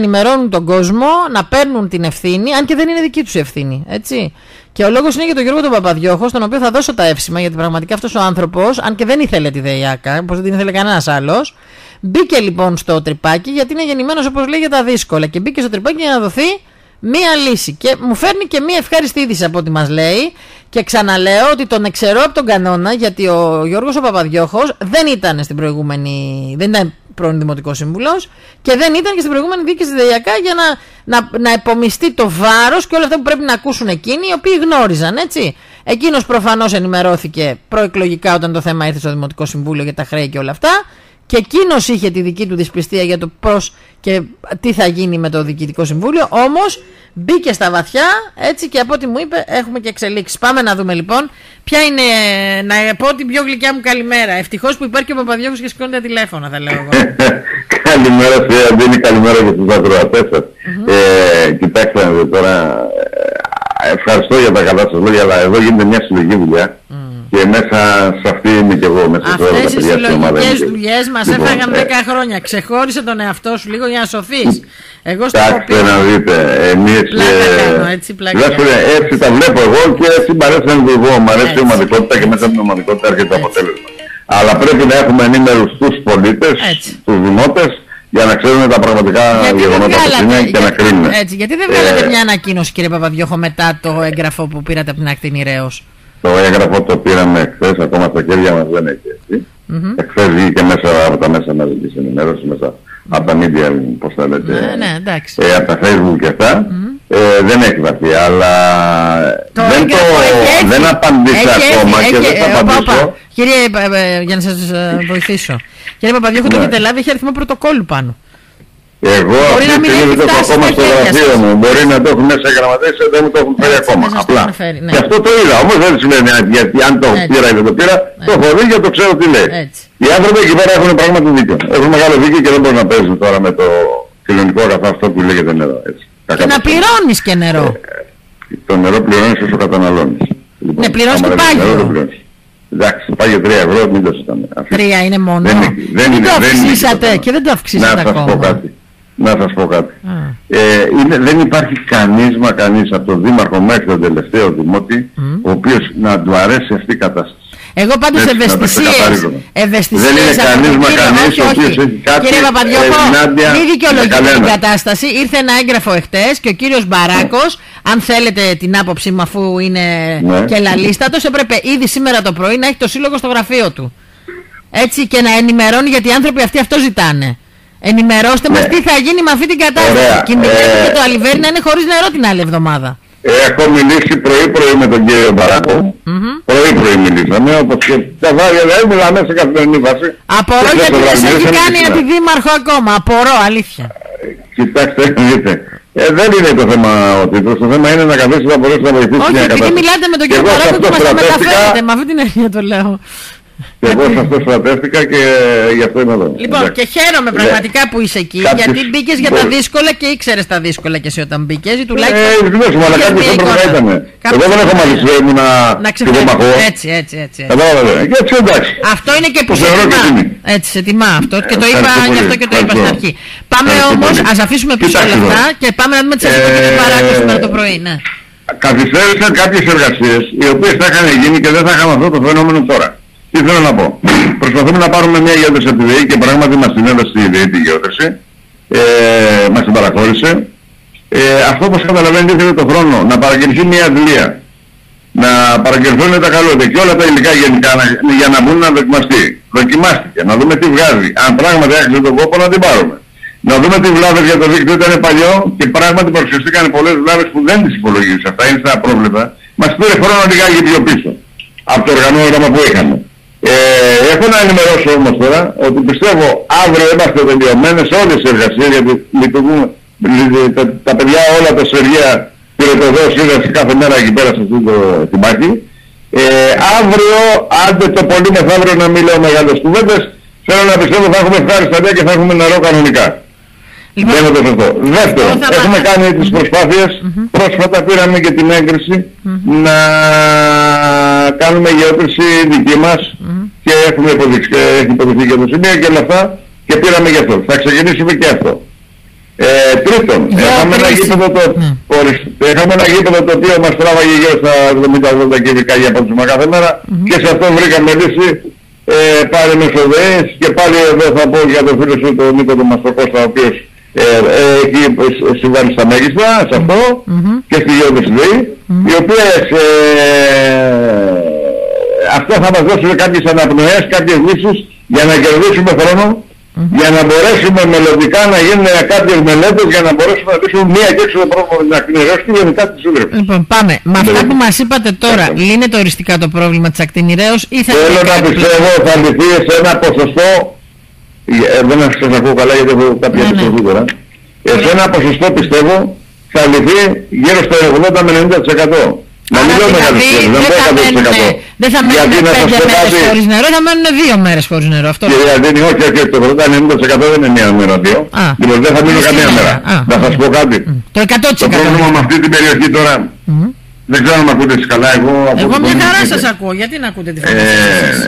ενημερώνουν τον κόσμο, να παίρνουν την ευθύνη, αν και δεν είναι δική τους ευθύνη. Έτσι. Και ο λόγος είναι για τον Γιώργο τον Παπαδιώχο, στον οποίο θα δώσω τα εύσημα, γιατί πραγματικά αυτός ο άνθρωπος, αν και δεν ήθελε τη ΔΕΙΑΚΑ, όπως δεν την ήθελε κανένας άλλος, μπήκε λοιπόν στο τρυπάκι, γιατί είναι γεννημένος, όπως λέει, για τα δύσκολα. Και μπήκε στο τρυπάκι για να δοθεί μία λύση. Και μου φέρνει και μία ευχάριστη είδηση από ό,τι μας λέει. Και ξαναλέω ότι τον εξαιρώ από τον κανόνα, γιατί ο Γιώργος ο Παπαδιώχος δεν ήταν στην προηγούμενη. Δεν ήταν πρώην Δημοτικός Σύμβουλος και δεν ήταν και στην προηγούμενη διοίκηση της ΔΕΙΑΚΑ για να επομιστεί το βάρος και όλα αυτά που πρέπει να ακούσουν εκείνοι, οι οποίοι γνώριζαν, έτσι. Εκείνος προφανώς ενημερώθηκε προεκλογικά όταν το θέμα ήρθε στο Δημοτικό Συμβούλιο για τα χρέη και όλα αυτά. Και εκείνος είχε τη δική του δυσπιστία για το πώς και τι θα γίνει με το Διοικητικό Συμβούλιο. Όμως μπήκε στα βαθιά, έτσι, και από ό,τι μου είπε έχουμε και εξελίξεις. Πάμε να δούμε λοιπόν ποια είναι, να πω την πιο γλυκιά μου καλημέρα. Ευτυχώς που υπάρχει και ο Παπαδιώχος και σηκώνει τα τηλέφωνα, θα λέω εγώ. Καλημέρα σε Αντίνη, καλημέρα και στους ακροατές σας. Κοιτάξτε τώρα, ευχαριστώ για τα καλά σας λόγια, αλλά εδώ γίνεται μια συλλογική δουλειά. Και μέσα σε αυτή είμαι και εγώ, μέσα σε όλα τα παιδιά. Αυτές οι συλλογικές δουλειές μας έφαγαν 10 χρόνια. Ξεχώρισε τον εαυτό σου λίγο για να σωθείς. Εγώ στο κοπεί. Να δείτε, εμείς έτσι τα βλέπω εγώ και έτσι μ' αρέσει να λειτουργώ. Μ' αρέσει η ομαδικότητα και μέσα από την ομαδικότητα έρχεται το αποτέλεσμα. Αλλά πρέπει να έχουμε ενήμερους τους πολίτες, τους δημότες, για να ξέρουν τα πραγματικά γεγονότα που είναι και να κρίνουν. Έτσι, γιατί δεν βγάλατε μια ανακοίνωση, κύριε Παπαδιώχο, μετά το έγγραφο που πήρατε από την Ακτίνη Ρέως? Το έγγραφο το πήραμε εχθές, ακόμα στα χέρια μας δεν έχει έτσι. Εχθές βγήκε μέσα από τα μέσα μαζικής ενημέρωσης, μέσα από τα media, πώς θα λέτε, από τα Facebook και αυτά. Δεν έχει βαθεί, αλλά δεν απαντήσα ακόμα και δεν θα απαντήσω. Κύριε, για να σας βοηθήσω. Κύριε Παπαδιώχο, το έχετε λάβει, έχει αριθμό πρωτοκόλλου πάνω. Εγώ αυτή τη στιγμή το έχω ακόμα στο γραφείο μου. Μπορεί να το έχουν μέσα γραμματές, δεν μου το έχουν φέρει ακόμα. Απλά. Και αυτό το είδα. Όμως δεν σημαίνει γιατί αν το πήρα ή δεν το πήρα, το έχω δει και το ξέρω τι λέει. Οι άνθρωποι εκεί πέρα έχουν πράγματι δίκιο. Έχουν μεγάλο δίκιο και δεν μπορούν να παίζουν τώρα με το κοινωνικό αγαθό αυτό που λέγεται νερό. Και να πληρώνεις και νερό. Το νερό πληρώνεις όσο καταναλώνεις. Ναι, πληρώνεις και πάγιο. Εντάξει, πάει 3 ευρώ, μην το συζητάμε. 3 είναι μόνο. Δεν το αυξήσατε και δεν το αυξήσατε ακόμα. Να σας πω κάτι. Δεν υπάρχει κανείς από τον Δήμαρχο μέχρι τον τελευταίο Δημότη ο οποίος να του αρέσει αυτή η κατάσταση. Εγώ πάντως ευαισθησίες δεν είναι κανείς ο οποίος έχει κάτι. Κύριε Παπαδιώχο, μη δικαιολογείτε την κατάσταση. Ήρθε ένα έγγραφο εχθές και ο κύριος Μπαράκος, αν θέλετε την άποψή μου, αφού είναι και λαλίστατος, έπρεπε ήδη σήμερα το πρωί να έχει το σύλλογο στο γραφείο του. Έτσι, και να ενημερώνει, γιατί οι άνθρωποι αυτοί αυτό ζητάνε. Ενημερώστε μας τι θα γίνει με αυτή την κατάσταση. Κινδυνεύει και το αλιβέρι να είναι χωρίς νερό την άλλη εβδομάδα. Έχω μιλήσει πρωί-πρωί με τον κύριο Μπαράκο. Πρωί-πρωί μιλήσαμε, όπως και τα βάρια δεν μιλάμε σε καθημερινή βάση. Απορώ γιατί δεν σε έχει κάνει αντιδήμαρχο ακόμα. Απορώ, αλήθεια. Κοιτάξτε, δείτε. Δεν είναι το θέμα ο τίτλος. Το θέμα είναι να καθίσει να μπορέσει να βοηθήσει μια κατάσταση. Όχι, επειδή μιλάτε με τον κύριο Μπαράκο και μας τα μεταφέρετε. Με αυτή την έννοια το λέω. Και εγώ σε αυτό στρατεύτηκα και γι' αυτό είμαι εδώ. Λοιπόν, και χαίρομαι πραγματικά που είσαι εκεί, γιατί μπήκες για τα δύσκολα και ήξερες τα δύσκολα και εσύ όταν μπήκες, ή τουλάχιστον. Αλλά κάποιος έπρεπε να ήταν. Εγώ δεν έχω μάλιστα ήμουν να ξεπαγώ. Έτσι. Κατάλαβε. Και έτσι εντάξει. Αυτό είναι και που σε τιμά. Έτσι, σε τιμά αυτό. Και το είπα, γι' αυτό και το είπα στην αρχή. Πάμε όμως, ας αφήσουμε πίσω όλα αυτά και πάμε να δούμε τις επόμενες παράκες σήμερα το πρωί. Καθυστέρησαν κάποιες εργασίες οι οποίες θα είχαν γίνει και δεν θα είχαμε αυτό το φαινόμενο τώρα. Τι θέλω να πω. Προσπαθούμε να πάρουμε μια γεώτρηση από τη ΔΕΗ και πράγματι μας την έδωσε η ΔΕΗ τη γεώτρηση. Μας την παραχώρησε. Αυτό όπως καταλαβαίνετε ήθελε το χρόνο να παραγγελθεί μια αντιλία. Να παραγγελθούν τα καλώδια και όλα τα υλικά γενικά για να μπουν να δοκιμαστεί. Δοκιμάστηκε. Να δούμε τι βγάζει. Αν πράγματι άξιζε τον κόπο να την πάρουμε. Να δούμε τι βλάβες για το δίκτυο ήταν παλιό και πράγματι παρουσιαστήκαν πολλές βλάβες που δεν τις υπολογίζεις. Αυτά είναι στα πρόβλεπτα. Μας πήρε χρόνο λιγάκι πιο πίσω από το οργανόγραμμα που είχαμε. Έχω να ενημερώσω όμως τώρα ότι πιστεύω αύριο είμαστε τελειωμένες όλες τις εργασίες, γιατί λειτουργούν τα παιδιά όλα τα Σεργεία πυρετοδός είδας κάθε μέρα εκεί πέρα σε αυτό το τιμάκι. Αύριο, άντε το πολύ μεθαύριο να μην λέω μεγάλες κουβέντες, θέλω να πιστεύω θα έχουμε ευχάριστα νέα και θα έχουμε νερό κανονικά. Λοιπόν, δεν είναι το σωστό. Δεύτερον, έχουμε κάνει τις προσπάθειες, πρόσφατα πήραμε και την έγκριση να κάνουμε γεώτρηση δική μας και έχουμε υποδειχθεί και το σημείο και όλα αυτά και πήραμε γι' αυτό. Θα ξεκινήσουμε και αυτό. Τρίτον, είχαμε ένα γήπεδο το οποίο μας τράβαγε γύρω στα 70-80 κυβικά για πόντισμα κάθε μέρα και σε αυτό βρήκαμε λύση πάλι μεσοδεής και πάλι εδώ θα πω για τον φίλο σου τον Νίκο τον Μαστροκώστα, ο οποίος εκεί συμβάλλει στα μέγιστα σε αυτό και στη γεωδεσδή, οι οποίες αυτό θα μας δώσουν κάποιες αναπνοές, κάποιες λύσεις για να κερδίσουμε χρόνο, για να μπορέσουμε μελλοντικά να γίνουν κάποιες μελέτες για να μπορέσουμε να λύσουμε μία και έξω το πρόβλημα με την ακτινηρέωση και γενικά τη σύντρεψη. Λοιπόν, πάμε. Με αυτά που μας είπατε τώρα, λύνεται οριστικά το πρόβλημα της ακτινηρέωσης ή θα... Θέλω να πιστεύω θα λυθεί σε ένα ποσοστό, δεν σας ακούω καλά γιατί έχω κάποια επιστροφή τώρα, σε ένα ποσοστό πιστεύω θα λυθεί γύρω στο 80 με 90%. Δεν θα μένουν 5 μέρες χωρίς νερό, θα μένουν 2 μέρες χωρίς νερό. Αυτό είναι όχι, το 80-90% δεν είναι μία μέρα, δύο. Λοιπόν, δεν θα μείνω καμία μέρα. Να σας πω κάτι. Το 100%. Το πρόβλημα με αυτή την περιοχή τώρα, δεν ξέρω αν με ακούτε καλά. Εγώ μια χαρά σας ακούω, γιατί να ακούτε τη φωνή σας?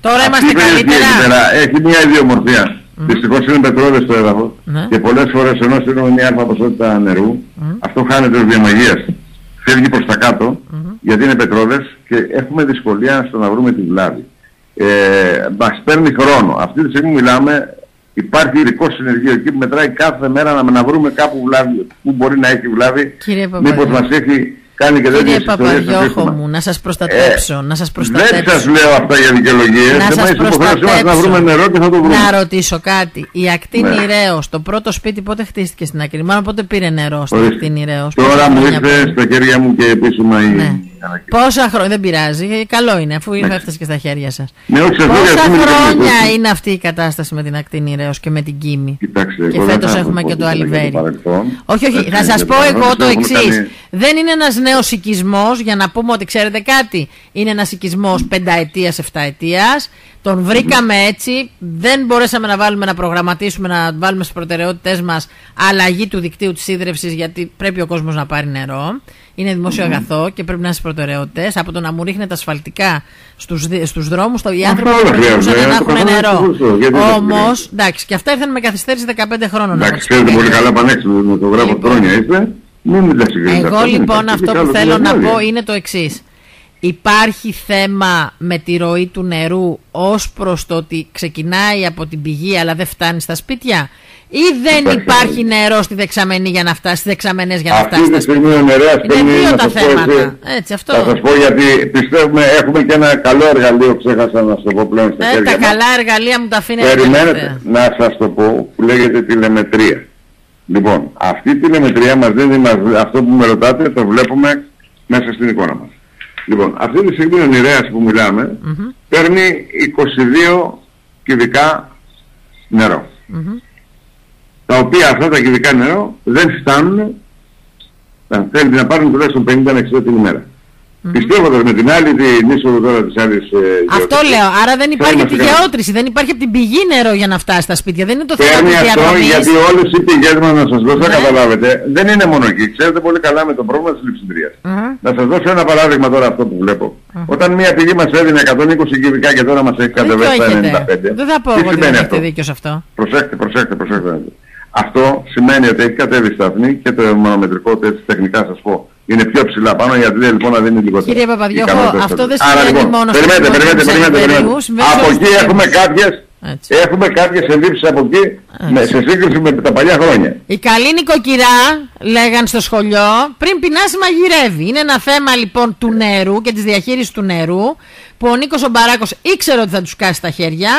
Τώρα είμαστε καλύτερα. Έχει μια ιδιομορφία. Δυστυχώς είναι πετρόδες στο έδαφος και πολλές φορές ενώ στείλουμε μια αλφα ποσότητα νερού, αυτό χάνεται ως διαμαγείας. Φεύγει προς τα κάτω, γιατί είναι πετρόδες και έχουμε δυσκολία στο να βρούμε τη βλάβη. Μας παίρνει χρόνο. Αυτή τη στιγμή μιλάμε, υπάρχει ειδικό συνεργείο εκεί που μετράει κάθε μέρα να βρούμε κάπου βλάβη, που μπορεί να έχει βλάβη, μήπως μας έχει κάνει και τέτοιες ιστορίες. Κύριε Παπαδιώχο μου, να σας προστατέψω, να σας προστατέψω. Δεν σας λέω αυτά για δικαιολογίες, να σας προστατέψω, να βρούμε νερό και θα το βρούμε. Να ρωτήσω κάτι, η ακτίνη Ρέως, το πρώτο σπίτι πότε χτίστηκε στην ακτίνη, μάλλον πότε πήρε νερό στην ακτίνη Ρέως? Τώρα μου ήρθε στα χέρια μου και επίσημα η... Πόσα χρόνια, δεν πειράζει, καλό είναι αφού έφτασε και στα χέρια σας. Πόσα χρόνια είναι αυτή η κατάσταση με την ακτίνη Ρέως και με την Κίμη? Κοιτάξτε, και φέτος έχουμε και το Αλιβέρι. Όχι, θα σας πω εγώ το εξής. Δεν είναι ένας νέος οικισμός, για να πούμε ότι ξέρετε κάτι. Είναι ένας οικισμός 5ετίας, 7ετίας. Τον βρήκαμε έτσι. Δεν μπορέσαμε να προγραμματίσουμε, να βάλουμε στις προτεραιότητες μας αλλαγή του δικτύου της ίδρυυσης, γιατί πρέπει ο κόσμος να πάρει νερό. Είναι δημόσιο αγαθό και πρέπει να είναι στις προτεραιότητες. Από το να μου ρίχνετε ασφαλτικά στους δρόμους, οι άνθρωποι μπορούσαν να έχουν νερό. Όμως, εντάξει, και αυτά ήρθαν με καθυστέρηση 15 χρόνων. Εντάξει, ξέρετε πολύ καλά πανέξυπνο, με το γράφω χρόνια είστε. Εγώ λοιπόν αυτό που θέλω να πω είναι το εξής. Υπάρχει θέμα με τη ροή του νερού ως προς το ότι ξεκινάει από την πηγή αλλά δεν φτάνει στα σπίτια, ή δεν υπάρχει νερό στη δεξαμενή για να φτάσει, στις δεξαμενές για να φτάσει στα σπίτια? Είναι δύο τα θέματα. Έτσι, αυτό. Θα σας πω γιατί πιστεύουμε έχουμε και ένα καλό εργαλείο, ξέχασα να σας το πω πλέον στα χέρια μας. Τα καλά εργαλεία μου τα αφήνετε. Περιμένετε να σας το πω, που λέγεται τηλεμετρία. Λοιπόν, αυτή η τηλεμετρία μας δίνει αυτό που με ρωτάτε, το βλέπουμε μέσα στην εικόνα μας. Λοιπόν, αυτή τη στιγμή ο Νηρέας που μιλάμε παίρνει 22 κυβικά νερό. Τα οποία αυτά τα κυβικά νερό δεν φτάνουν, θέλει να πάρουν τουλάχιστον 50 με 60 την ημέρα. Πιστεύοντας με την άλλη την είσοδο τώρα της άλλης... Αυτό λέω, άρα δεν υπάρχει από τη γεώτρηση, δεν υπάρχει από την πηγή νερό για να φτάσει στα σπίτια, δεν είναι το θέμα της διαδρομής. Γιατί όλες οι πηγές μας, να σας δώσω, καταλάβετε, δεν είναι μόνο εκεί. Ξέρετε πολύ καλά με το πρόβλημα της λειψιδρίας. Να σας δώσω ένα παράδειγμα τώρα αυτό που βλέπω. Όταν μια πηγή μας έδινε 120 κυβικά και τώρα μας έχει κατεβέσει στα 95. Δεν θα πω εγώ ότι δεν έχετε δίκιο σε αυτό. Προσέξτε. Αυτό σημαίνει ότι έχει κατέβει η σταθμή και το μονομετρικό τεστ, τεχνικά σας πω, είναι πιο ψηλά πάνω, γιατί λοιπόν να δίνει λιγότερο. Κύριε Παπαδιώχο, αυτό δεν σημαίνει μόνο στο περιμένετε. Από εκεί έχουμε κάποιες ενδείξεις από εκεί σε σύγκριση με τα παλιά χρόνια. Η καλή νοικοκυρά, λέγαν στο σχολείο, πριν πεινάσει μαγειρεύει. Είναι ένα θέμα λοιπόν του νερού και της διαχείρισης του νερού, που ο Νίκος ο Μπαράκος ήξερε ότι θα τους κάσει τα χέρια.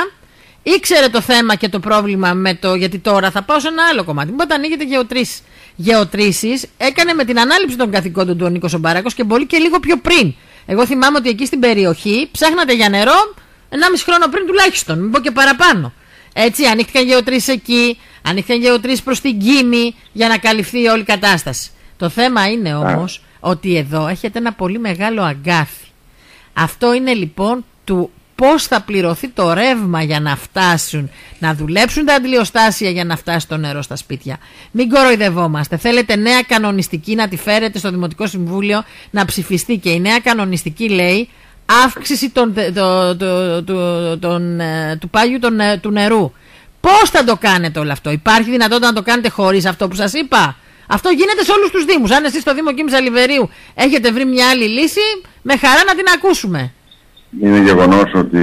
Ήξερε το θέμα και το πρόβλημα γιατί τώρα θα πάω σε ένα άλλο κομμάτι. Όταν ανοίγεται γεωτρήσεις, έκανε με την ανάληψη των καθηκόντων του ο Νίκος ο Μπαράκος και πολύ και λίγο πιο πριν. Εγώ θυμάμαι ότι εκεί στην περιοχή ψάχνατε για νερό 1,5 χρόνο πριν τουλάχιστον, μην πω και παραπάνω. Έτσι, ανοίχτηκαν γεωτρήσεις εκεί, ανοίχτηκαν γεωτρήσεις προς την Κίμη για να καλυφθεί όλη η κατάσταση. Το θέμα είναι όμως ότι εδώ έχετε ένα πολύ μεγάλο αγκάθι. Αυτό είναι λοιπόν του πώς θα πληρωθεί το ρεύμα για να φτάσουν, να δουλέψουν τα αντιλιοστάσια για να φτάσει το νερό στα σπίτια. Μην κοροϊδευόμαστε. Θέλετε νέα κανονιστική να τη φέρετε στο Δημοτικό Συμβούλιο να ψηφιστεί, και η νέα κανονιστική λέει αύξηση του πάγιου του νερού. Πώς θα το κάνετε όλο αυτό? Υπάρχει δυνατότητα να το κάνετε χωρίς αυτό που σας είπα? Αυτό γίνεται σε όλους τους δήμους. Αν εσείς στο Δήμο Κίμης Αλιβερίου έχετε βρει μια άλλη λύση, με χαρά να την ακούσουμε. Είναι γεγονός ότι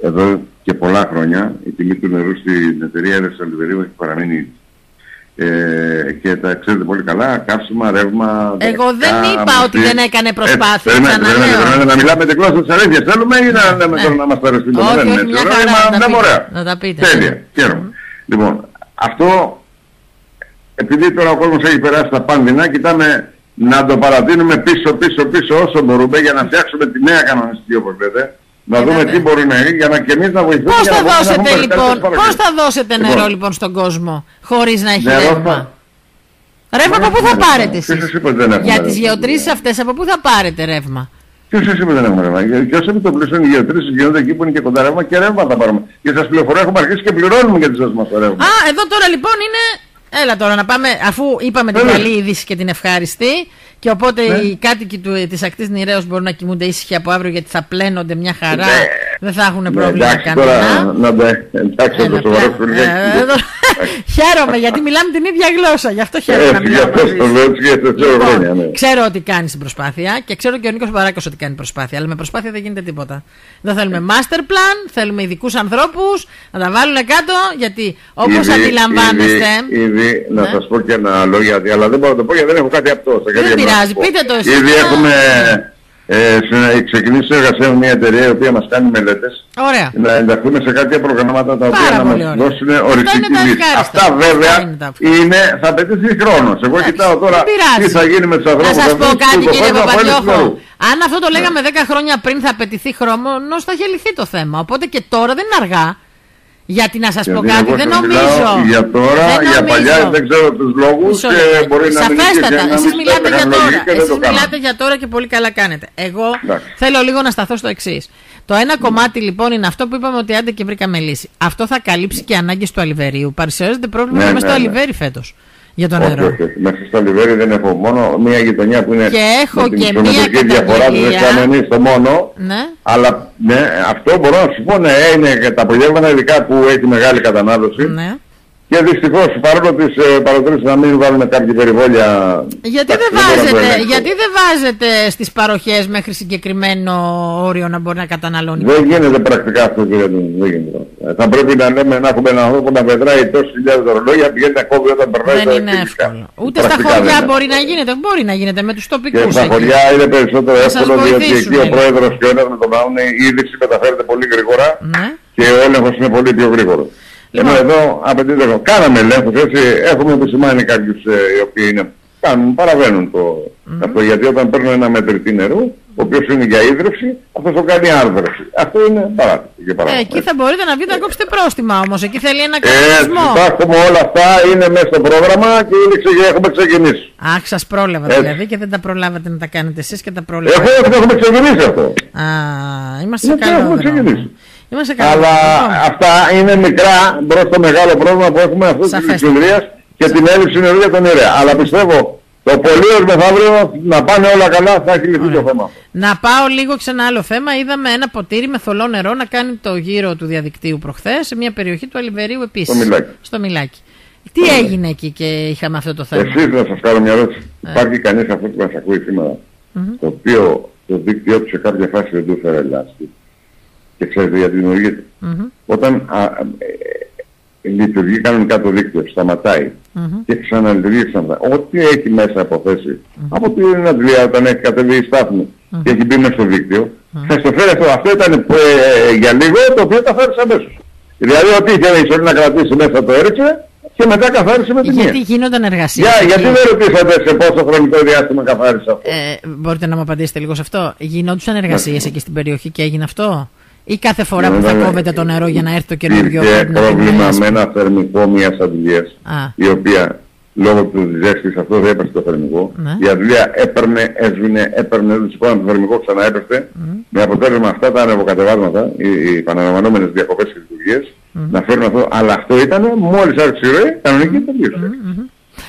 εδώ και πολλά χρόνια η τιμή του νερού στην εταιρεία Έλευσης Αλιβερίου έχει παραμείνει και τα ξέρετε πολύ καλά, καύσιμα, ρεύμα. Εγώ δεν είπα ότι δεν έκανε προσπάθεια. Να μιλάμε την γλώσσα της αλήθειας θέλουμε ή να λέμε τώρα να μας παρεστεί το όχι, μια χαρά, να τα πείτε. Τέλεια, χαίρομαι. Λοιπόν, αυτό, επειδή τώρα ο κόσμος έχει περάσει τα πάνδυνα, κοιτάμε να το παρατείνουμε πίσω όσο μπορούμε για να φτιάξουμε τη νέα κανονιστική, όπως λέτε. Να δούμε τι μπορεί να γίνει για να και εμείς να βοηθήσουμε. Πώς θα δώσετε νερό λοιπόν στον κόσμο χωρίς να έχει ρεύμα? Ρεύμα από πού θα πάρετε εσείς? Για τις γεωτρήσεις αυτές από πού θα πάρετε ρεύμα? Ποιος σας είπε δεν έχουμε ρεύμα? Και όσο επιτοπλίστων οι γεωτρήσεις γίνονται εκεί που είναι και κοντά ρεύμα και ρεύμα θα πάρουμε. Και σας πληροφορώ έχουμε αρχίσει και πληρώνουμε για τις δόσεις μας το ρεύμα. Εδώ τώρα λοιπόν είναι... Έλα τώρα να πάμε, αφού είπαμε την καλή είδηση και την ευχάριστη, και οπότε οι κάτοικοι της ακτής Νηρέως μπορούν να κοιμούνται ήσυχοι από αύριο γιατί θα πλένονται μια χαρά, δεν θα έχουν πρόβλημα κανένα. Εντάξει, το σοβαρό σου λέει. Χαίρομαι γιατί μιλάμε την ίδια γλώσσα, γι' αυτό χαίρομαι να μιλάμε μαζί. Ξέρω ότι κάνεις την προσπάθεια και ξέρω και ο Νίκος Παράκος ότι κάνει προσπάθεια, αλλά με προσπάθεια δεν γίνεται τίποτα. Δεν θέλουμε master plan, θέλουμε ειδικούς ανθρώπους να τα βάλουν κάτω, γιατί όπως αντιλαμβάνεστε... Ήδη να σας πω και ένα λόγο, αλλά δεν μπορώ να το πω γιατί δεν έχω κάτι απτό. Δεν πειράζει, πείτε το εσείς. Ήδη έχουμε ξεκινήσει εργασία με μια εταιρεία η οποία μας κάνει μελέτες. Ωραία. Να ενταχθούμε σε κάποια προγράμματα τα οποία να μας δώσουν οριστική λύση. Αυτά βέβαια θα απαιτήσει χρόνος. Εγώ κοιτάω τώρα τι θα γίνει με τους ανθρώπους. Να σας πω κάτι κύριε Παπαδιώχο. Αν αυτό το λέγαμε 10 χρόνια πριν θα απαιτηθεί χρόνος, θα είχε λυθεί το θέμα. Οπότε και τώρα δεν είναι αργά. Γιατί να σας πω κάτι, δεν νομίζω. Για τώρα, για παλιά δεν ξέρω τους λόγους και μπορεί να μην σαφέστατα, εσείς μιλάτε για τώρα. Εσείς μιλάτε για τώρα και πολύ καλά κάνετε. Εγώ θέλω λίγο να σταθώ στο εξής. Το ένα κομμάτι λοιπόν είναι αυτό που είπαμε ότι άντε και βρήκαμε λύση. Αυτό θα καλύψει και ανάγκες του Αλιβερίου. Παρουσιάζεται πρόβλημα μέσα στο Αλιβέρι φέτος. Για το νερό. Όχι. Μέσα στο Αλιβέρι δεν έχω μόνο μία γειτονιά που είναι και έχω και μία διαφορά του δεξαμενή στο μόνο. Ναι. Αλλά αυτό μπορώ να σου πω, είναι τα απογεύματα ειδικά που έχει μεγάλη κατανάλωση. Ναι. Και δυστυχώς παρόλο τις παροτρύνσεις να μην βάλουμε κάποια περιβόλια. Γιατί δεν βάζετε στις παροχές μέχρι συγκεκριμένο όριο να μπορεί να καταναλώνει? Δεν γίνεται πρακτικά αυτό, κύριε Ντούνη. Δεν γίνεται. Θα πρέπει να λέμε να έχουμε έναν άνθρωπο να πετράει τόσες χιλιάδες ορολόγια, πηγαίνει να κόβει όταν περνάει. Δεν είναι εύκολο. Ούτε στα χωριά μπορεί να γίνεται. Μπορεί να γίνεται με τους τοπικούς. Και στα χωριά είναι περισσότερο εύκολο διότι εκεί ο πρόεδρος και ο ένας με τον άλλον η είδηση μεταφέρεται πολύ γρήγορα και ο έλεγχος είναι πολύ πιο γρήγορο. Ενώ εδώ απαιτείται, κάναμε ελέγχους, έτσι, έχουμε επισημάνει κάποιους οι οποίοι παραβαίνουν αυτό, γιατί όταν παίρνουν ένα μετρητή νερού, ο οποίος είναι για ίδρυυση, αυτός το κάνει άρδρευση. Αυτό είναι παράδειγμα. Εκεί θα μπορείτε να βγείτε να κόψετε πρόστιμα όμως, εκεί θέλει ένα κανονισμό. Κοιτάξτε, όλα αυτά είναι μέσα στο πρόγραμμα και έχουμε ξεκινήσει. Αχ, σας πρόλαβα δηλαδή και δεν τα προλάβατε να τα κάνετε εσείς και τα πρόλαβα. Έχουμε ξεκινήσει αυτό. Είμαστε σε καλό δρόμο. Αλλά αυτά είναι μικρά μπρος στο μεγάλο πρόβλημα που έχουμε αυτού της συνεδρίας και την έλλειψη νερού για τον Ηρέα. Αλλά πιστεύω το πολύ ως μεθαύριο να πάνε όλα καλά, θα έχει λυθεί το θέμα. Να πάω λίγο σε ένα άλλο θέμα. Είδαμε ένα ποτήρι με θολό νερό να κάνει το γύρο του διαδικτύου προχθές σε μια περιοχή του Αλιβερίου επίσης. Στο Μιλάκι. Τι έγινε εκεί και είχαμε αυτό το θέμα? Εσείς να σας κάνω μια ερώτηση. Υπάρχει κανείς αυτό που μας ακούει σήμερα, το οποίο το δίκτυό του σε κάποια φάση δεν του έφερε λάστη? Και ξέρετε γιατί δημιουργείται. Όταν λειτουργεί κανονικά το δίκτυο, σταματάει και ξαναλειτουργεί ξανά. Ό,τι έχει μέσα αποθέσει από την Αντλία όταν έχει κατεβεί η στάθμη και έχει μπει μέσα στο δίκτυο, θα στο φέρει αυτό. Αυτό ήταν για λίγο το οποίο τα φέρει αμέσως. Δηλαδή ό,τι ήθελε η Σόλη να κρατήσει μέσα το έριξε και μετά καθάρισε με τη μία. Γιατί γίνονταν εργασίες? Γιατί δεν ρωτήσατε σε πόσο χρονικό διάστημα καθάρισε αυτό? Μπορείτε να μου απαντήσετε λίγο σε αυτό? Γινόντουσαν εργασίες εκεί στην περιοχή και έγινε αυτό? Ή κάθε φορά που θα κόβετε το νερό για να έρθει το καινούργιο? Υπήρχε πρόβλημα με ένα θερμικό μιας αντιλίας, η οποία λόγω του ζέστης αυτό δεν έπεσε το θερμικό. Η αντιλία έπαιρνε, του σηκώναν το θερμικό, ξανά έπεσε. Με αποτέλεσμα αυτά τα ανεβοκατεβάσματα, οι επαναλαμβανόμενες διακοπές και λειτουργίες, να φέρουν αυτό. Αλλά αυτό ήταν μόλις άρχισε η ροή, κανονική τελείωση.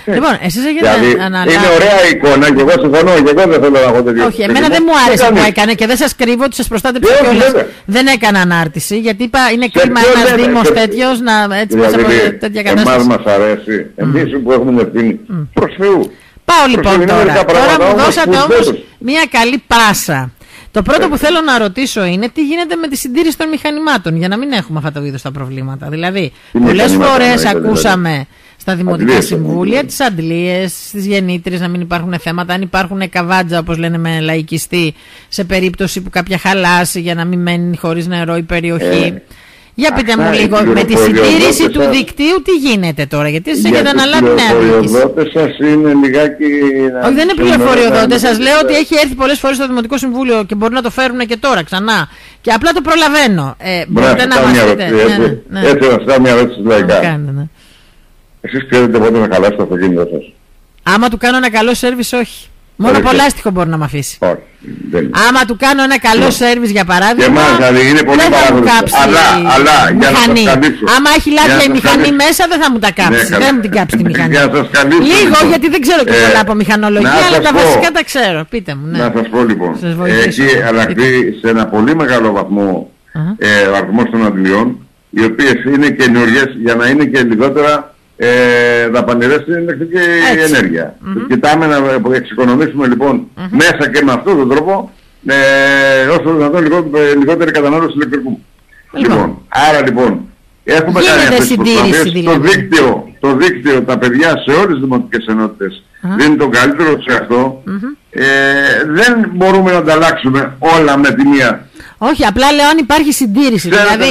Λοιπόν, εσείς έχετε Δηλαδή, αναλάβει. είναι ωραία εικόνα και εγώ συμφωνώ και εγώ δεν θέλω να έχω τέτοιο. Όχι, εμένα δεν μου άρεσε που έκανε και δεν σας κρύβω ότι σας προστάτεψε κιόλας. Δεν έκανα ανάρτηση γιατί είπα είναι κρίμα ένας δήμος τέτοιος να έτσι μέσα από τέτοια κατάσταση. Εμάς μας αρέσει. Εμείς που έχουμε ευθύνη. Προς Θεού. Πάω λοιπόν τώρα. Τώρα μου δώσατε όμως μια καλή πάσα. Το πρώτο που θέλω να ρωτήσω είναι τι γίνεται με τη συντήρηση των μηχανημάτων για να μην έχουμε αυτά το είδος τα προβλήματα. Δηλαδή, πολλές φορές ακούσαμε στα δημοτικά συμβούλια τις αντλίες, τις γεννήτριες να μην υπάρχουν θέματα. Αν υπάρχουν καβάτζα, όπως λένε με λαϊκιστή, σε περίπτωση που κάποια χαλάσει για να μην μένει χωρίς νερό η περιοχή. Για πείτε μου λίγο, με τη συντήρηση του δικτύου τι γίνεται τώρα, γιατί εσείς έχετε αναλάβει νέα διοίκηση. Οι πληροφοριοδότες σας είναι λιγάκι... Όχι, δεν είναι πληροφοριοδότες, σας λέω ότι έχει έρθει πολλές φορές στο Δημοτικό Συμβούλιο και μπορεί να το φέρουν και τώρα ξανά. Και απλά το προλαβαίνω. Μπορείτε να μας πείτε. Έτσι, να σας μια ερώτηση λαϊκά. Εσείς ξέρετε πότε να χαλάσει το αυτοκίνητο σας? Άμα του κάνω ένα καλό σέρβις, όχι. Μόνο πολλάστιχο μπορεί να μ' αφήσει. Όχι. Άμα του κάνω ένα καλό σέρβις για παράδειγμα, δηλαδή είναι πολύ δεν θα μου κάψει αλλά, η μηχανή. Άμα έχει λάδια η μηχανή μέσα δεν θα μου τα κάψει. Δεν μου την κάψει τη μηχανή. Λίγο γιατί δεν ξέρω και πολλά από μηχανολογία, αλλά τα βασικά τα ξέρω. Πείτε μου. Να σας πω λοιπόν, έχει αλλάξει σε ένα πολύ μεγάλο βαθμό ο αριθμός των αντιλιών, οι οποίες είναι καινούριες για να είναι και λιγότερα δαπανηρές στην ηλεκτρική ενέργεια. Κοιτάμε να εξοικονομήσουμε λοιπόν μέσα και με αυτόν τον τρόπο όσο δυνατόν λιγότερη κατανάλωση ηλεκτρικού. Λοιπόν, άρα λοιπόν έχουμε κάνει αυτές τις προσπάθειες. Δηλαδή. Το δίκτυο, τα παιδιά σε όλες τις δημοτικές ενότητες δίνει τον καλύτερο σε αυτό. Δεν μπορούμε να ανταλλάξουμε όλα με τη μία. Όχι, απλά λέω αν υπάρχει συντήρηση. Δηλαδή,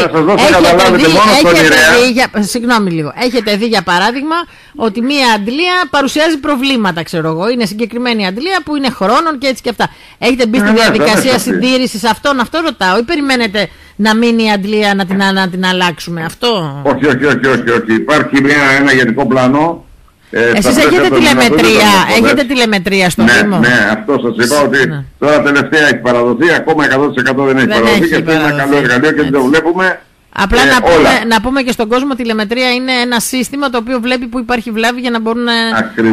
συγγνώμη λίγο. Έχετε δει για παράδειγμα ότι μία αντλία παρουσιάζει προβλήματα, ξέρω εγώ. Είναι συγκεκριμένη αντλία που είναι χρόνων και έτσι και αυτά. Έχετε μπει στη διαδικασία συντήρησης αυτών, αυτό ρωτάω, ή περιμένετε να μείνει η αντλία να την αλλάξουμε? Αυτό. Όχι. Υπάρχει ένα γενικό πλανό. Εσείς έχετε τηλεμετρία στο Δήμο? Ναι, αυτό σας είπα ότι τώρα τελευταία έχει παραδοθεί, ακόμα 100% δεν έχει παραδοθεί και αυτό είναι ένα καλό εργαλείο και το βλέπουμε. Απλά να πούμε και στον κόσμο, τηλεμετρία είναι ένα σύστημα το οποίο βλέπει που υπάρχει βλάβη για να μπορούν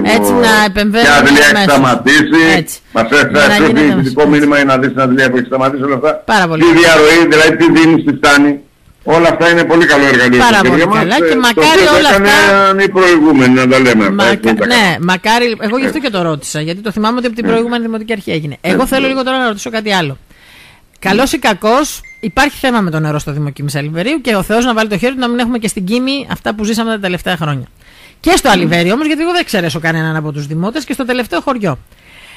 έτσι να επεμβαίνουν. Και αντλία έχει σταματήσει, μας έφτασε ότι ειδικό μήνυμα είναι να δεις την αντλία που έχει σταματήσει όλα αυτά. Τι διαρροή, δηλαδή τι δίνεις, τι φτάνει. Όλα αυτά είναι πολύ καλό εργαλείο. Πάρα πολύ καλά και μακάρι όλα αυτά. Είναι οι προηγούμενοι να τα λέμε. Ναι, μακάρι. Εγώ γι' αυτό και το ρώτησα. Γιατί το θυμάμαι ότι από την προηγούμενη δημοτική αρχή έγινε. Εγώ θέλω λίγο τώρα να ρωτήσω κάτι άλλο. Καλός ή κακός, υπάρχει θέμα με το νερό στο Δήμο Κίμης Αλιβερίου και ο Θεός να βάλει το χέρι του να μην έχουμε και στην Κίμη αυτά που ζήσαμε τα τελευταία χρόνια. Και στο Αλιβέριο όμως, γιατί εγώ δεν εξαιρέσω κανέναν από τους δημότες και στο τελευταίο χωριό.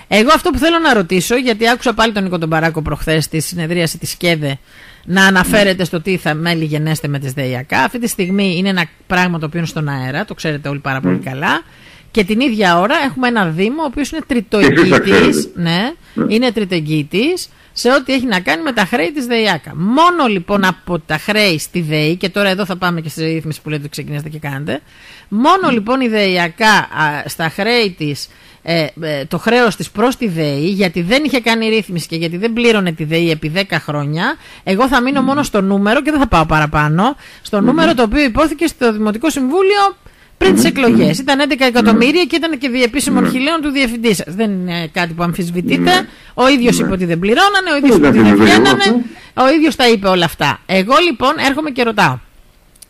Εγώ αυτό που θέλω να ρωτήσω, γιατί άκουσα πάλι τον Νίκο τον Παράκο προχθές στη συνεδρίαση της ΣΚΕΔΕ να αναφέρεται στο τι θα μέλη γενέστε με τις ΔΕΙΑΚΑ. Αυτή τη στιγμή είναι ένα πράγμα το οποίο είναι στον αέρα, το ξέρετε όλοι πάρα πολύ καλά. Και την ίδια ώρα έχουμε ένα Δήμο ο οποίος είναι τριτοεγγύητης. Ναι, είναι τριτοεγγύητης σε ό,τι έχει να κάνει με τα χρέη της ΔΕΙΑΚΑ. Μόνο λοιπόν από τα χρέη στη ΔΕΗ, και τώρα εδώ θα πάμε και στη ρύθμιση που λέτε ότι ξεκινήσατε και κάνετε, μόνο λοιπόν η ΔΕΙΑΚΑ στα χρέη της, το χρέος της προς τη ΔΕΗ, γιατί δεν είχε κάνει ρύθμιση και γιατί δεν πλήρωνε τη ΔΕΗ επί 10 χρόνια, εγώ θα μείνω μόνο στο νούμερο και δεν θα πάω παραπάνω, στο νούμερο το οποίο υπόθηκε στο Δημοτικό Συμβούλιο πριν τις εκλογές. Ήταν 11 εκατομμύρια και ήταν και διεπίσημων χιλίων του διευθυντή σας. Δεν είναι κάτι που αμφισβητείτε. Ο ίδιος είπε ότι δεν πληρώνανε, ο ίδιος είπε ότι δεν βγαίνανε, ο ίδιος τα είπε όλα αυτά. Εγώ λοιπόν έρχομαι και ρωτάω.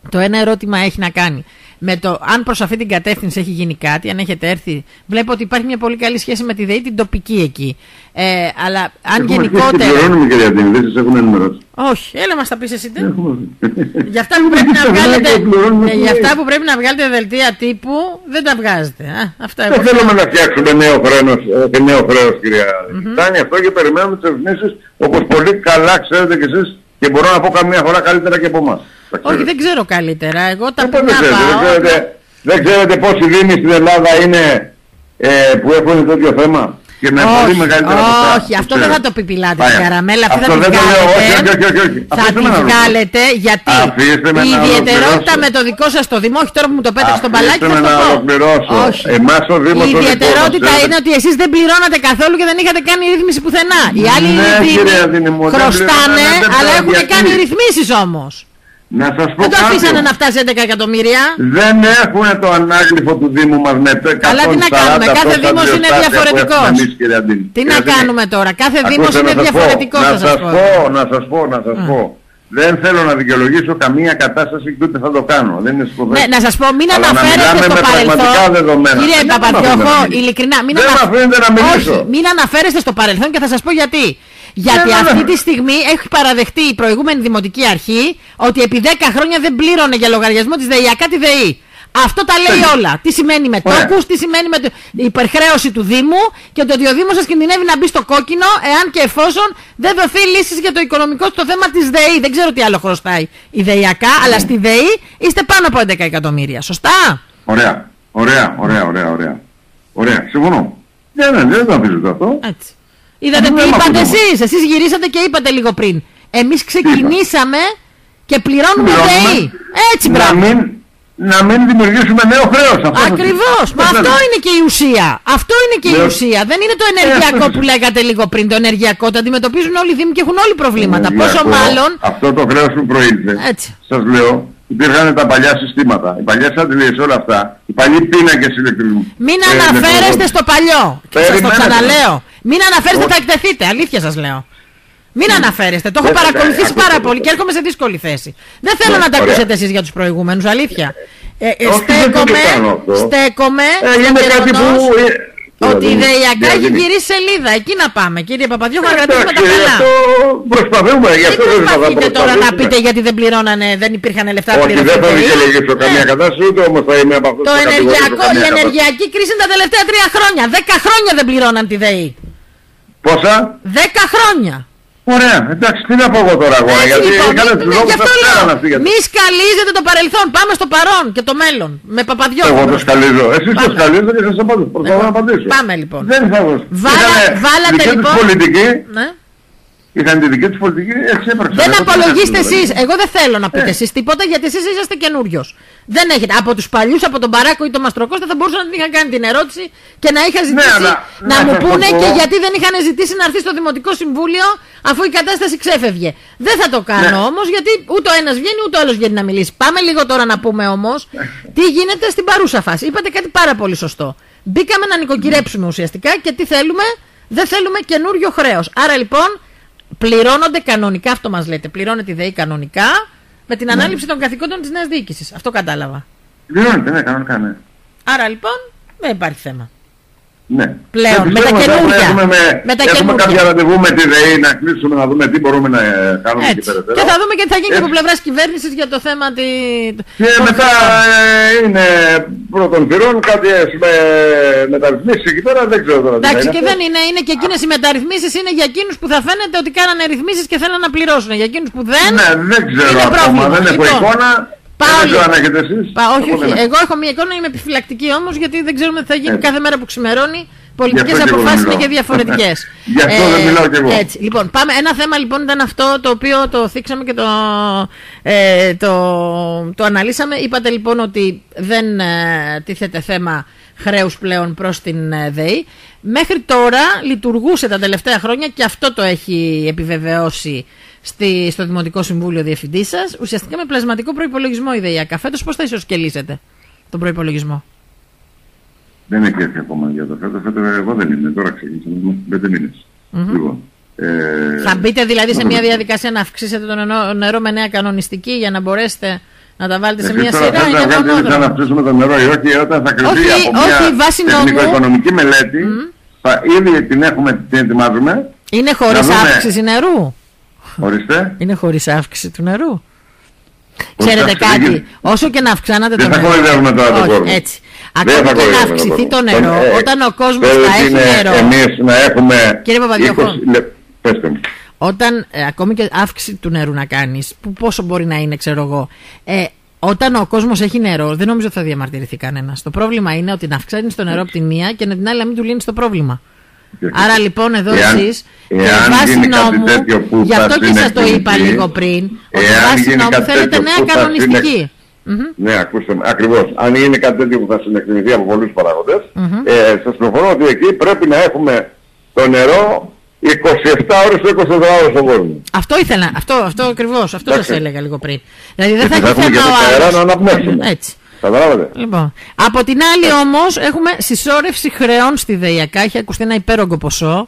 Το ένα ερώτημα έχει να κάνει με το αν προς αυτή την κατεύθυνση έχει γίνει κάτι, αν έχετε έρθει. Βλέπω ότι υπάρχει μια πολύ καλή σχέση με τη ΔΕΗ, την τοπική εκεί. Αλλά αν γενικότερα. Πληρώνουμε και διαδηλήσεις, έχουν ενημερώσει. Όχι, έλα μας τα πεις εσύ. Για αυτά που πρέπει να βγάλετε, για αυτά που πρέπει να βγάλετε δελτία τύπου, δεν τα βγάζετε. Δεν θέλουμε να φτιάξουμε νέο χρέος, κυρία Τάνη, αυτό και περιμένουμε τις ρυθμίσεις, όπως πολύ καλά ξέρετε κι εσείς και μπορώ να πω καμία φορά καλύτερα και από εμάς. Όχι, δεν ξέρω καλύτερα. Εγώ τα που δεν ξέρετε πόσοι δήμοι στην Ελλάδα είναι που έχουν τέτοιο θέμα. Και με πολύ μεγαλύτερα ποσά. Όχι, αυτό δεν θα το πιπιλάτε την καραμέλα. Αυτή θα τη βγάλετε. Θα τη βγάλετε γιατί η ιδιαιτερότητα με το δικό σας το Δήμο, όχι τώρα που μου το πέταξε στον μπαλάκι, θα το πω. Η ιδιαιτερότητα είναι ότι εσείς δεν πληρώνατε καθόλου και δεν είχατε κάνει ρύθμιση πουθενά. Οι άλλοι χρωστάνε, αλλά έχουν κάνει ρυθμίσεις όμως. Να σας πω δεν το κάτι. αφήσανε να φτάσει 11 εκατομμύρια. Δεν έχουν το ανάγλυφο του Δήμου μας με το 140. Αλλά τι να κάνουμε, κάθε Δήμος είναι διαφορετικός. Τι να κάνουμε τώρα, κάθε Δήμος είναι διαφορετικός. Να σας πω. Δεν θέλω να δικαιολογήσω καμία κατάσταση και ούτε θα το κάνω. Δεν είναι σκοπό. Ναι, να σας πω, μην αναφέρεστε στο παρελθόν. Κύριε Παπαδιώχο, ειλικρινά, μην αναφέρεστε στο παρελθόν και θα σας πω γιατί. Γιατί αυτή τη στιγμή έχει παραδεχτεί η προηγούμενη Δημοτική Αρχή ότι επί 10 χρόνια δεν πλήρωνε για λογαριασμό της ΔΕΙΑΚΑ τη ΔΕΗ. Αυτό τα λέει όλα. Τι σημαίνει με τόκους, τι σημαίνει με την υπερχρέωση του Δήμου και ότι ο Δήμος σας κινδυνεύει να μπει στο κόκκινο εάν και εφόσον δεν δοθεί λύσεις για το οικονομικό στο θέμα της ΔΕΗ. Δεν ξέρω τι άλλο χρωστάει η ΔΕΙΑΚΑ, αλλά στη ΔΕΗ είστε πάνω από 11 εκατομμύρια. Σωστά. Ωραία. Συμφωνώ. Δεν το αφήσω αυτό. Έτσι. Είδατε τι είπατε εσείς. Εσείς γυρίσατε και είπατε λίγο πριν. Εμείς ξεκινήσαμε και πληρώνουμε ΔΕΗ. Έτσι πράγμα. Να μην δημιουργήσουμε νέο χρέος. Ακριβώς. Μα αυτό είναι και η ουσία. Αυτό είναι και η ουσία. Δεν είναι το ενεργειακό που λέγατε λίγο πριν. Το ενεργειακό το αντιμετωπίζουν όλοι οι Δήμοι και έχουν όλοι προβλήματα. Πόσο μάλλον. Αυτό το χρέος που προήλθε. Σας λέω, υπήρχαν τα παλιά συστήματα. Οι παλιές αντιλήσεις, όλα αυτά. Οι παλιοί πίνακες ηλεκτρικού. Μην αναφέρεστε στο παλιό. Σας το ξαναλέω. Μην αναφέρεστε, θα εκτεθείτε. Αλήθεια σας λέω. Μην αναφέρεστε. Το έχω παρακολουθήσει πάρα πολύ και έρχομαι σε δύσκολη θέση. Δεν θέλω να τα ακούσετε εσείς για τους προηγούμενους. Αλήθεια. Στέκομαι ότι η ΔΕΙΑΚΑ έχει γυρίσει σελίδα. Εκεί να πάμε, κύριε Παπαδιώχο, να κρατήσουμε τα καλά. Προσπαθούμε. Δεν προσπαθείτε τώρα να πείτε γιατί δεν πληρώνανε, δεν υπήρχαν λεφτά πληρωμένα. Όχι, δεν θα δικαιολογήσω καμία κατάσταση, ούτε όμως θα είμαι από αυτούς. Η ενεργειακή κρίση είναι τα τελευταία 3 χρόνια. 10 χρόνια δεν πληρώναν τη ΔΕΗ. Πόσα? 10 χρόνια. Ωραία, εντάξει, τι να πω εγώ τώρα, αγώνα, γιατί γι' αυτό λέω, μη σκαλίζετε το παρελθόν, πάμε στο παρόν και το μέλλον, με Παπαδιώχο. Εγώ το σκαλίζω, εσείς το σκαλίζετε και σας απαντήσω, προσπαθώ να απαντήσω. Πάμε λοιπόν. Δεν θα δώσω. Βάλατε λοιπόν. Είχαν τη δική τους πολιτική, έτσι έπρεπε. Δεν απολογίστε εσείς. Εγώ δεν θέλω να πείτε εσείς τίποτα γιατί εσείς είσαστε καινούριος. Δεν έχετε. Από τους παλιούς, από τον Παράκο ή τον Μαστροκώστα θα μπορούσαν να την είχαν κάνει την ερώτηση και να είχα ζητήσει να μου πούνε και γιατί δεν είχαν ζητήσει να έρθει στο Δημοτικό Συμβούλιο αφού η κατάσταση ξέφευγε. Δεν θα το κάνω όμως γιατί ούτε ο ένας βγαίνει ούτε ο άλλος βγαίνει να μιλήσει. Πάμε λίγο τώρα να πούμε όμως τι γίνεται στην παρούσα φάση. Είπατε κάτι πάρα πολύ σωστό. Μπήκαμε να νοικοκυρέψουμε ουσιαστικά και τι θέλουμε? Δεν θέλουμε καινούριο χρέος. Άρα λοιπόν. Πληρώνονται κανονικά, αυτό μας λέτε. Πληρώνεται η ΔΕΗ κανονικά με την ανάληψη των καθηκόντων της νέας διοίκησης. Αυτό κατάλαβα. Πληρώνεται, ναι, κανονικά, ναι. Άρα λοιπόν δεν υπάρχει θέμα. Ναι. Πλέον, με τα καινούργια. Έχουμε κάποια ραντεβού με τη ΔΕΗ να κλείσουμε να δούμε τι μπορούμε να κάνουμε εκεί περαιτέρω. Και θα δούμε και τι θα γίνει από πλευράς κυβέρνησης για το θέμα Και μετά είναι πρώτων θυρών κάτι με μεταρρυθμίσεις εκεί πέρα, δεν ξέρω τώρα. Εντάξει, και δεν είναι και εκείνες οι μεταρρυθμίσεις είναι για εκείνους που θα φαίνεται ότι κάνανε ρυθμίσεις και θέλουν να πληρώσουν. Για εκείνους που δεν. Ναι, δεν ξέρω ακόμα, δεν έχω εικόνα. Όχι, εγώ έχω μια εικόνα, είμαι επιφυλακτική όμως γιατί δεν ξέρουμε τι θα γίνει κάθε μέρα που ξημερώνει. Πολιτικές αποφάσεις είναι και διαφορετικές. Γι' αυτό δεν μιλάω κι εγώ. Έτσι. Λοιπόν, πάμε. Ένα θέμα λοιπόν ήταν αυτό το οποίο το θίξαμε και το αναλύσαμε. Είπατε λοιπόν ότι δεν τίθεται θέμα χρέους πλέον προς την ΔΕΗ. Μέχρι τώρα λειτουργούσε τα τελευταία χρόνια και αυτό το έχει επιβεβαιώσει στο Δημοτικό Συμβούλιο Διευθυντή σας, ουσιαστικά με πλασματικό προϋπολογισμό η ΔΕΙΑΚΑ. Φέτος πώς θα ισοσκελίσετε τον προϋπολογισμό? Δεν έχει έρθει ακόμα για το φέτος. Εγώ δεν είμαι. Τώρα ξεκινήσαμε 5 μήνες. Λοιπόν, θα μπείτε δηλαδή σε μια διαδικασία να αυξήσετε το νερό με νέα κανονιστική για να μπορέσετε να τα βάλετε σε μια σειρά? Θα αυξήσουμε το νερό ή όχι όταν θα κρυφτεί από μια τεχνικο-οικονομική μελέτη. Ήδη την ετοιμάζουμε. Είναι χωρίς αύξηση νερού? Ορίστε. Είναι χωρίς αύξηση του νερού? Ξέρετε κάτι, όσο και να αυξάνατε το νερό. Δεν θα χορηγεύουμε τώρα τον κόσμο. Έτσι. Ακόμη και να αυξηθεί το νερό, όταν ο κόσμος θα έχει νερό. Εμείς να έχουμε. Κύριε Παπαδιώχο, όταν ακόμη και αύξηση του νερού να κάνεις, που πόσο μπορεί να είναι, ξέρω εγώ. Όταν ο κόσμος έχει νερό, δεν νομίζω ότι θα διαμαρτυρηθεί κανένας. Το πρόβλημα είναι ότι να αυξάνεις το νερό από τη μία και να την άλλη να μην του λύνεις το πρόβλημα. Άρα λοιπόν εδώ εσείς βάσει νόμου, γι' αυτό και σας το είπα λίγο πριν, ότι βάσει νόμου θέλετε νέα κανονιστική. Ναι, ακούστε, ακριβώς. Αν είναι κάτι τέτοιο που θα συνεκτιμηθεί από πολλούς παράγοντες, σας προφωνώ ότι εκεί πρέπει να έχουμε το νερό 27 ώρες το 24ωρο στον κόσμο. Αυτό ήθελα, αυτό ακριβώς, αυτό σας έλεγα λίγο πριν. Δηλαδή δεν θα έχει θέμα ο άλλος. να αναπνεύσουμε. Έτσι. Καταλάβατε. Λοιπόν, από την άλλη όμως έχουμε συσσόρευση χρεών στη ΔΕΙΑΚΑ. Έχει ακουστεί ένα υπέρογκο ποσό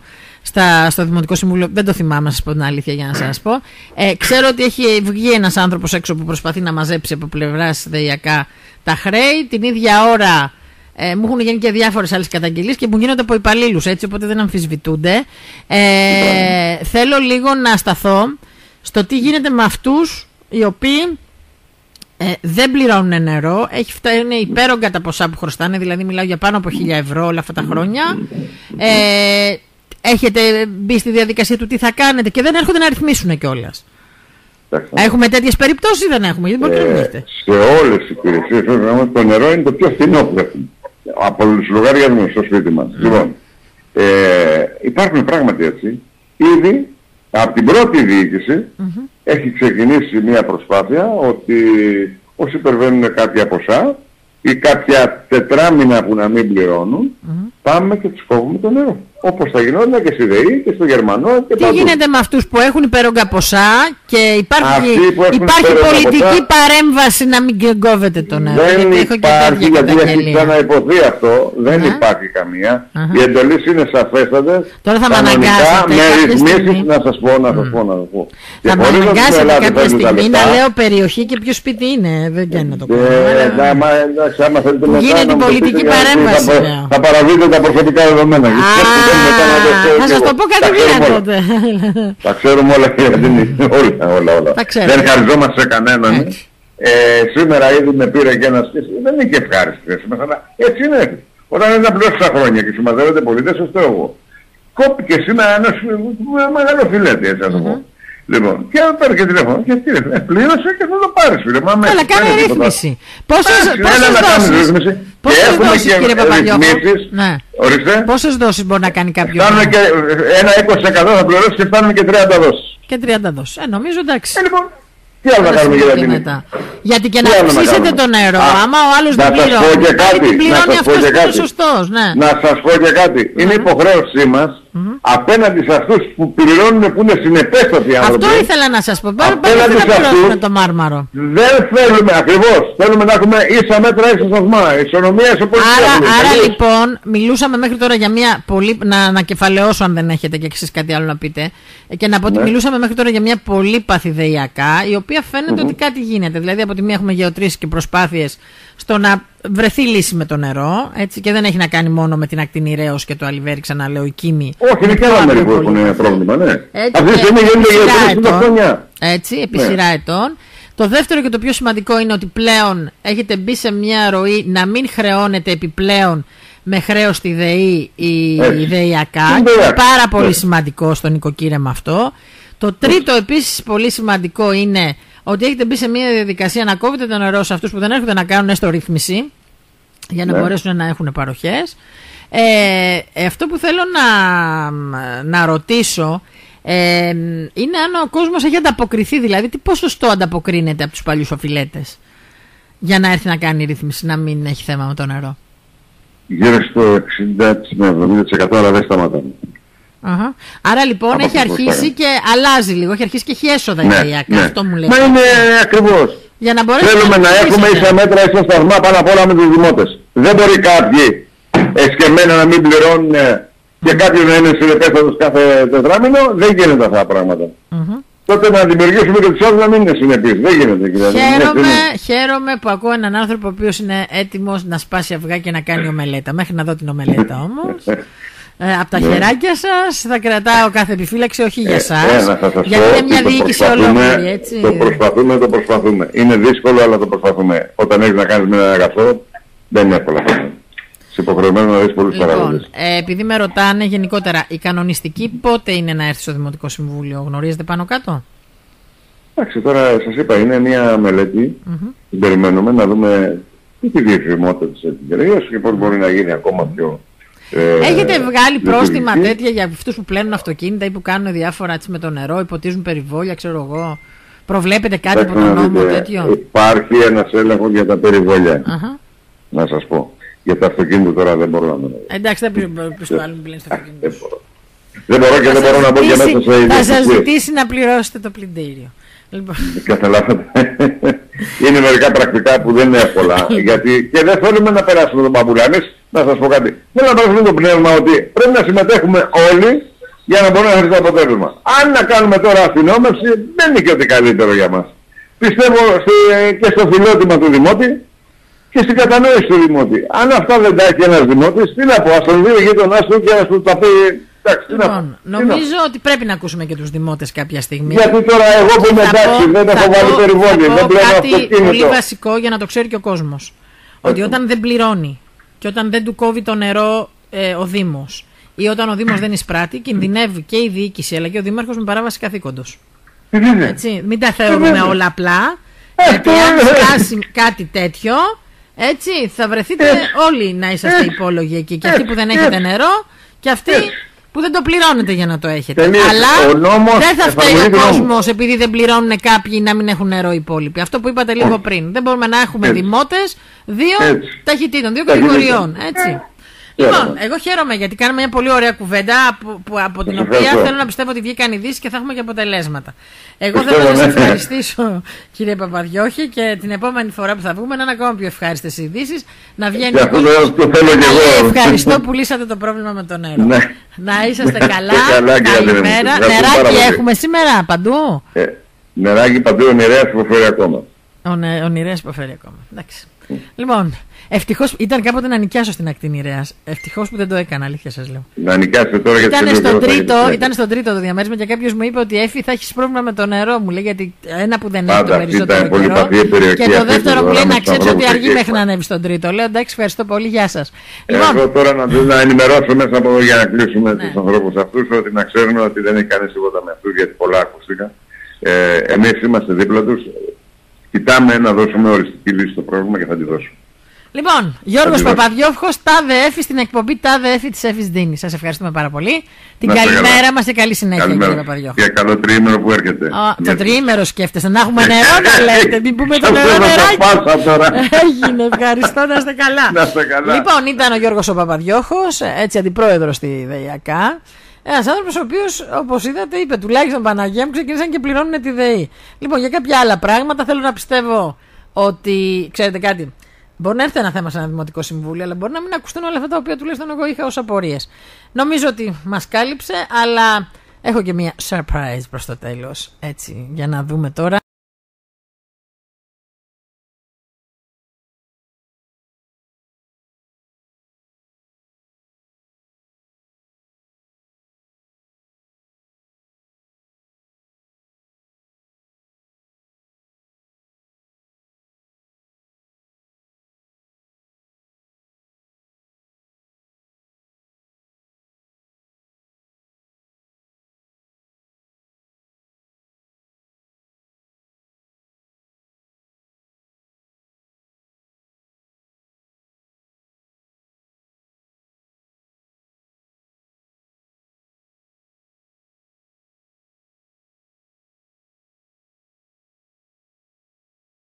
στο Δημοτικό Συμβούλιο. Δεν το θυμάμαι, να σας πω την αλήθεια, για να σας πω. Ξέρω ότι έχει βγει ένας άνθρωπος έξω που προσπαθεί να μαζέψει από πλευράς ΔΕΙΑΚΑ τα χρέη. Την ίδια ώρα μου έχουν γίνει και διάφορες άλλες καταγγελίες και μου γίνονται από υπαλλήλους, έτσι, οπότε δεν αμφισβητούνται. Θέλω λίγο να σταθώ στο τι γίνεται με αυτούς οι οποίοι δεν πληρώνουν νερό. Είναι υπέρογκα τα ποσά που χρωστάνε, δηλαδή μιλάω για πάνω από 1.000 ευρώ όλα αυτά τα χρόνια. Έχετε μπει στη διαδικασία του τι θα κάνετε και δεν έρχονται να ρυθμίσουν κιόλας. Έχουμε τέτοιες περιπτώσεις ή δεν έχουμε? Γιατί μπορεί να μην έχετε. Σε όλες τις υπηρεσίες το νερό είναι το πιο φθηνό που έχουμε. Από τους λογαριασμούς στο σπίτι μας. Λοιπόν, υπάρχουν πράγματι έτσι. Ήδη από την πρώτη διοίκηση έχει ξεκινήσει μια προσπάθεια ότι όσοι υπερβαίνουν κάποια ποσά ή κάποια τετράμινα που να μην πληρώνουν, πάμε και τους κόβουμε το νερό. Όπως θα γινόταν και στη ΔΕΗ και στο Γερμανό και τι παντού. γίνεται με αυτούς που έχουν υπέρογκα ποσά και υπάρχει πολιτική παρέμβαση να μην κόβεται το νερό? Δεν υπάρχει, γιατί έχει ξαναϋποθεί αυτό, δεν υπάρχει καμία. Οι εντολές είναι σαφέστατες. Τώρα θα με αναγκάσετε με ρυθμίσεις, να σας πω. Θα με αναγκάσετε κάποια στιγμή να λέω περιοχή και ποιο σπίτι είναι. Δεν κάνει να το κάνω. Που γίνεται πολιτική παρέμβαση. Θα παραβείτε τα προσωπικά δεδομένα. Θα σας το πω κατευθείαν τότε. Τα ξέρουμε όλα. Όλα. Δεν χαριζόμαστε σε κανέναν. Σήμερα ήδη με πήρε και ένας, δεν είναι και ευχάριστη, αλλά έτσι είναι. Όταν είναι να πληρώσει τα χρόνια και συμμαζεύεται πολίτες, σωστό εγώ. Κόπηκε σήμερα ένας μεγάλο φιλέτη, έτσι να το πω. Λοιπόν, και παίρνει και τηλέφωνο και τι πλήρωσε και θα το πάρεις, φίλε. Αλλά κάνε ρύθμιση. Πόσες δόσεις, κύριε Παπαγιώχο? Πόσες δόσεις μπορεί να κάνει κάποιος? Φτάνουμε και ένα 20% θα πληρώσει και φτάνουμε και 30 δόσεις. Και 30 δόσεις. Νομίζω εντάξει. Λοιπόν, τι άλλο να κάνουμε για την γιατί και να αυξήσετε το νερό, άμα ο άλλος δεν πληρώνει, την πληρώνει αυτός που είναι σωστός. Να σας πω και κάτι. Είναι υποχρέωσή μας απέναντι σε αυτούς που πληρώνουν, που είναι συνεπέστατοι άνθρωποι. Αυτό ήθελα να σας πω. Απέναντι σε αυτούς το μάρμαρο. Δεν θέλουμε ακριβώς. Θέλουμε να έχουμε ίσα μέτρα, ίσα σταθμά. Ισονομία σε πολιτική. Άρα λοιπόν, μιλούσαμε μέχρι τώρα για μια πολύ. Να ανακεφαλαιώσω, αν δεν έχετε και εσείς κάτι άλλο να πείτε. Και να πω ότι μιλούσαμε μέχρι τώρα για μια πολύπαθη ΔΕΙΑΚΑ, η οποία φαίνεται ότι κάτι γίνεται. Δηλαδή, από τη μία έχουμε γεωτρήσεις και προσπάθειες στο να βρεθεί λύση με το νερό, έτσι, και δεν έχει να κάνει μόνο με την ακτινή Ρέος και το Αλιβέρι, ξαναλέω, η Κίμη. Όχι, είναι και άλλα μέρη που έχουν πρόβλημα, ναι. Αυτή τη στιγμή γίνονται γεωτρήσεις στην χρονιά. Έτσι, επί σειρά ετών. Το δεύτερο και το πιο σημαντικό είναι ότι πλέον έχετε μπει σε μια ροή να μην χρεώνετε επιπλέον με χρέος στη ΔΕΗ η ΔΕΙΑΚΑ. Είναι πάρα πολύ σημαντικό στο νοικοκύρεμα αυτό. Το τρίτο επίσης πολύ σημαντικό είναι ότι έχετε μπει σε μια διαδικασία να κόβετε το νερό σε αυτούς που δεν έρχονται να κάνουν έστω ρύθμιση για να μπορέσουν να έχουν παροχές. Αυτό που θέλω να ρωτήσω είναι αν ο κόσμος έχει ανταποκριθεί, δηλαδή τι ποσοστό ανταποκρίνεται από τους παλιούς οφειλέτες για να έρθει να κάνει ρύθμιση, να μην έχει θέμα με το νερό. Γύρω στο 60-70%, αλλά δεν σταματάμε. Άρα λοιπόν έχει αρχίσει και αλλάζει λίγο, έχει αρχίσει και έχει έσοδα η ΔΕΙΑΚΑ. Αυτό μου λέει. Μα είναι ακριβώς. Για να θέλουμε να έχουμε ίσα μέτρα, ίσα σταθμά πάνω απ' όλα με τους δημότες. Δεν μπορεί κάποιοι εσκεμμένα να μην πληρώνουν και κάποιοι να είναι συνεπέστατος κάθε τετράμινο. Δεν γίνονται αυτά τα πράγματα. Τότε να δημιουργήσουμε και τους άλλους να μην είναι συνεπείς. Δεν γίνεται. Χαίρομαι που ακούω έναν άνθρωπο ο οποίος είναι έτοιμος να σπάσει αυγά και να κάνει ομελέτα. Μέχρι να δω την ομελέτα όμως. Από τα χεράκια σας θα κρατάω κάθε επιφύλαξη, όχι για εσάς, γιατί είναι μια διοίκηση ολόκληρη, έτσι. Το προσπαθούμε. Είναι δύσκολο, αλλά το προσπαθούμε. Όταν έχεις να κάνεις με ένα αγαθό, δεν είναι εύκολα. Σε υποχρεωμένο να δεις πολλούς παράγοντες. Επειδή με ρωτάνε γενικότερα, η κανονιστική πότε είναι να έρθει στο Δημοτικό Συμβούλιο, γνωρίζετε πάνω κάτω? Εντάξει, τώρα σας είπα, είναι μια μελέτη. Την περιμένουμε να δούμε τι διεφημότητα της εταιρείας και πώς μπορεί να γίνει ακόμα πιο... Έχετε βγάλει πρόστιμα τέτοια για αυτούς που πλένουν αυτοκίνητα ή που κάνουν διάφορα έτσι με το νερό, υποτίζουν περιβόλια, ξέρω εγώ? Προβλέπετε κάτι από τον νόμο τέτοιο? Υπάρχει ένας έλεγχος για τα περιβόλια. Να σας πω. Για τα αυτοκίνητα τώρα δεν μπορώ να το... Εντάξει, δεν πιστεύω άλλοι που πλένουν στο αυτοκίνητο. Δεν μπορώ και δεν μπορώ να μπω και μέσα σε ιδιωτικές. Θα σας ζητήσει να πληρώσετε το πλυντήριο. Λοιπόν. Καταλάβατε. Είναι μερικά πρακτικά που δεν είναι εύκολα. Γιατί και δεν θέλουμε να περάσουμε τον μπαμπούλα. Εμείς, να σας πω κάτι, θέλω να περάσουμε το πνεύμα ότι πρέπει να συμμετέχουμε όλοι για να μπορούμε να έρθει το αποτέλεσμα. Αν να κάνουμε τώρα αστυνόμευση, δεν είναι και ότι καλύτερο για μας. Πιστεύω και στο φιλότιμα του Δημότη και στην κατανόηση του Δημότη. Αν αυτά δεν τα έχει ένας Δημότης, τι να πω, ας τον δει ο γείτονάς του και να του τα πει. Λοιπόν, νομίζω ότι πρέπει να ακούσουμε και τους δημότες κάποια στιγμή. Γιατί τώρα εγώ που είμαι εντάξει, δεν έχω βάλει περιβόλι, δεν πλέον κάτι πολύ βασικό για να το ξέρει και ο κόσμος. Ότι όταν δεν πληρώνει και όταν δεν του κόβει το νερό ο Δήμος ή όταν ο Δήμος δεν εισπράττει, κινδυνεύει και η διοίκηση αλλά και ο Δήμαρχος με παράβαση καθήκοντος. Έτσι, μην τα θεωρούμε όλα απλά. Γιατί αν φτάσει κάτι τέτοιο, έτσι, θα βρεθείτε όλοι να είσαστε υπόλογοι εκεί. Και αυτοί που δεν έχετε νερό και αυτοί που δεν το πληρώνετε για να το έχετε. Αλλά δεν θα φταίει ο κόσμος επειδή δεν πληρώνουν κάποιοι να μην έχουν νερό οι υπόλοιποι. Αυτό που είπατε λίγο πριν. Δεν μπορούμε να έχουμε δημότες δύο ταχυτήτων, δύο κατηγοριών. Έτσι. Λοιπόν, εγώ χαίρομαι γιατί κάναμε μια πολύ ωραία κουβέντα από την οποία θέλω να πιστεύω ότι βγήκαν ειδήσεις και θα έχουμε και αποτελέσματα. Εγώ θέλω να σας ευχαριστήσω, κύριε Παπαδιώχη, και την επόμενη φορά που θα βγούμε να είναι ακόμα πιο ευχάριστες ειδήσεις. Να βγαίνει. Ευχαριστώ που λύσατε το πρόβλημα με το νερό. Να είσαστε καλά. Καλημέρα. Νεράκι έχουμε σήμερα παντού. Νεράκι παντού, ο Νηρέας υποφέρει ακόμα. Ο Νηρέας υποφέρει ακόμα. Εντάξει. Λοιπόν. Ευτυχώς ήταν κάποτε να νοικιάσω στην ακτή Νηρέας. Ευτυχώς που δεν το έκανα, αλήθεια σας λέω. Να νοικιάσετε τώρα γιατί ήταν στον τρίτο το διαμέρισμα και κάποιος μου είπε ότι Έφη θα έχεις πρόβλημα με το νερό. Μου λέει γιατί ένα που δεν έχει το περισσότερο καιρό. Και το δεύτερο μου λέει να ξέρεις ότι αργεί μέχρι να ανέβει στον τρίτο. Λέω εντάξει, ευχαριστώ πολύ, γεια σας. Εγώ τώρα να ενημερώσω μέσα από εδώ για να κλείσουμε τους ανθρώπους αυτούς ότι να ξέρουν ότι δεν έχει κανείς τίποτα με αυτούς γιατί πολλά ακούστηκαν. Εμείς είμαστε δίπλα τους. Κοιτάμε να δώσουμε οριστική λύση στο πρόβλημα και θα τη δώσουμε. Λοιπόν, Γιώργος Παπαδιώχος, τάδε Έφη στην εκπομπή τάδε Έφη της Έφης Δίνης. Σας ευχαριστούμε πάρα πολύ. Την καλημέρα μας και καλή συνέχεια, κύριε Παπαδιώχο. Και καλό τριήμερο που έρχεται. Το τριήμερο σκέφτεστε, να έχουμε νερό να λέτε. Μην πούμε το νερό νεράκι. Έγινε, ευχαριστώ, να είστε καλά. Λοιπόν, ήταν ο Γιώργος ο Παπαδιώχος, έτσι αντιπρόεδρος στη ΔΕΙΑΚΑ. Ένας άνθρωπος ο οποίος, όπως είδατε, είπε τουλάχιστον Παναγία μου, ξεκίνησαν και πληρώνουν τη ΔΕΗ. Λοιπόν, για κάποια άλλα πράγματα θέλω να πιστεύω ότι, ξέρετε κάτι. Μπορεί να έρθει ένα θέμα σε ένα δημοτικό συμβούλιο, αλλά μπορεί να μην ακουστούν όλα αυτά τα οποία τουλάχιστον εγώ είχα ως απορίες. Νομίζω ότι μας κάλυψε, αλλά έχω και μια surprise προς το τέλος. Έτσι, για να δούμε τώρα.